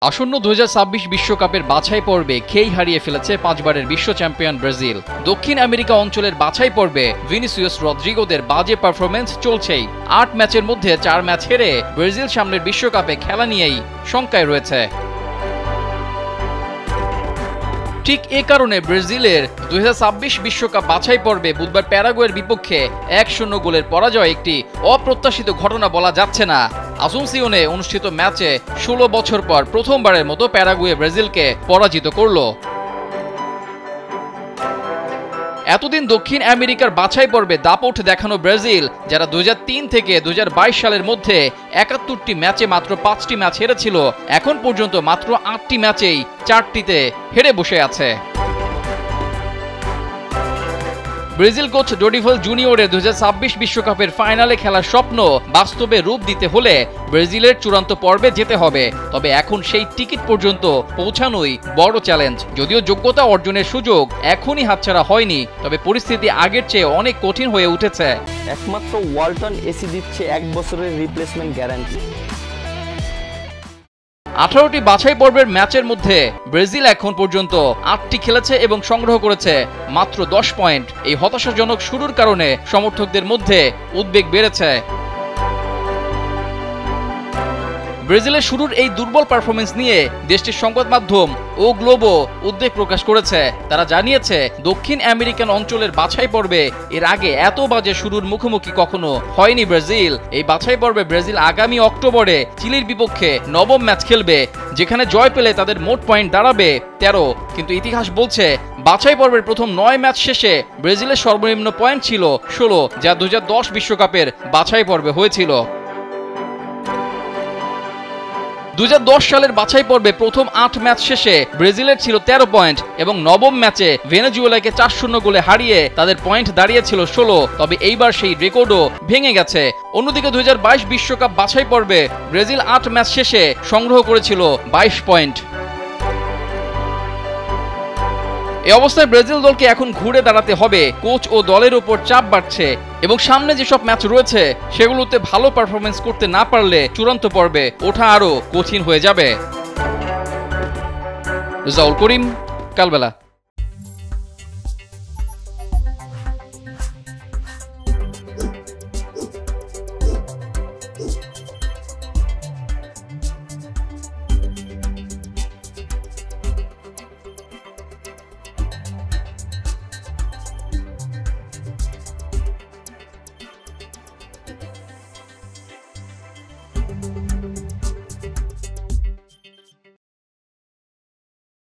আসন্ন 2026 বিশ্বকাপের বাছাই পর্বে খেই হারিয়ে ফেলেছে পাঁচবারের বিশ্ব চ্যাম্পিয়ন ব্রাজিল। দক্ষিণ আমেরিকা অঞ্চলের বাছাই পর্বে ভিনিসিয়াস রদ্রিগোদের বাজে পারফরম্যান্স চলছেই। 8 ম্যাচের মধ্যে 4 ম্যাচ হেরে ব্রাজিল সামনের বিশ্বকাপে খেলা নিয়েই শঙ্কায় রয়েছে। ঠিক এ কারণে ব্রাজিলের 2026 বিশ্বকাপ বাছাই পর্বে বুধবার প্যারাগুয়ের বিপক্ষে 1-0 গোলের পরাজয় একটি অপ্রত্যাশিত ঘটনা বলা যাচ্ছে না। আসুনসিওনে অনুষ্ঠিত ম্যাচে 16 বছর পর প্রথমবারের মতো প্যারাগুয়ে ব্রাজিলকে পরাজিত করল। এতদিন দক্ষিণ আমেরিকার বাছাই পর্বে দাপট দেখানো ব্রাজিল, যারা 2003 থেকে 2022 সালের মধ্যে 71টি ম্যাচে মাত্র 5টি ম্যাচ হেরেছিল, এখন পর্যন্ত মাত্র 8টি ম্যাচেই 4টিতে হেরে বসে আছে। ব্রাজিল কোচ ডোরিভাল জুনিয়রের 2026 বিশ্বকাপের ফাইনালে খেলার স্বপ্ন বাস্তবে রূপ দিতে হলে ব্রাজিলের চূড়ান্ত পর্বে যেতে হবে। তবে এখন সেই টিকিট পর্যন্ত পৌঁছানোই বড় চ্যালেঞ্জ। যদিও যোগ্যতা অর্জনের সুযোগ এখনই হাতছাড়া হয়নি, তবে পরিস্থিতি আগের চেয়ে অনেক কঠিন হয়ে উঠেছে। একমাত্র ওয়ালটন এসি দিচ্ছে 1 বছরের রিপ্লেসমেন্ট গ্যারান্টি। 18টি বাছাই পর্বের ম্যাচের মধ্যে ব্রাজিল এখন পর্যন্ত 8টি খেলেছে এবং সংগ্রহ করেছে মাত্র 10 পয়েন্ট। এই হতাশাজনক শুরুর কারণে সমর্থকদের মধ্যে উদ্বেগ বেড়েছে। ব্রাজিলের শুরুর এই দুর্বল পারফরমেন্স নিয়ে দেশটির সংবাদ মাধ্যম ও গ্লোবো উদ্বেগ প্রকাশ করেছে। তারা জানিয়েছে, দক্ষিণ আমেরিকান অঞ্চলের বাছাই পর্বে এর আগে এত বাজে শুরুর মুখোমুখি কখনো হয়নি ব্রাজিল। এই বাছাই পর্বে ব্রাজিল আগামী অক্টোবরে চিলির বিপক্ষে 9ম ম্যাচ খেলবে, যেখানে জয় পেলে তাদের মোট পয়েন্ট দাঁড়াবে 13। কিন্তু ইতিহাস বলছে, বাছাই পর্বের প্রথম 9 ম্যাচ শেষে ব্রাজিলের সর্বনিম্ন পয়েন্ট ছিল 16, যা 2010 বিশ্বকাপের বাছাই পর্বে হয়েছিল। 2010 সালের বাছাই পর্বে প্রথম 8 ম্যাচ শেষে ব্রাজিলের ছিল 13 পয়েন্ট এবং 9ম ম্যাচে ভেনেজুয়েলাকে 4-0 গোলে হারিয়ে তাদের পয়েন্ট দাঁড়িয়েছিল 16। তবে এইবার সেই রেকর্ডও ভেঙে গেছে। অন্যদিকে 2022 বিশ্বকাপ বাছাই পর্বে ব্রাজিল 8 ম্যাচ শেষে সংগ্রহ করেছিল 22 পয়েন্ট। এই অবস্থায় ব্রাজিল দলকে এখন ঘুরে দাঁড়াতে হবে। কোচ ও দলের উপর চাপ বাড়ছে এবং সামনে যেসব ম্যাচ রয়েছে সেগুলোতে ভালো পারফরমেন্স করতে না পারলে চূড়ান্ত পর্বে ওঠা আরও কঠিন হয়ে যাবে। রেজাউল করিম, কালবেলা।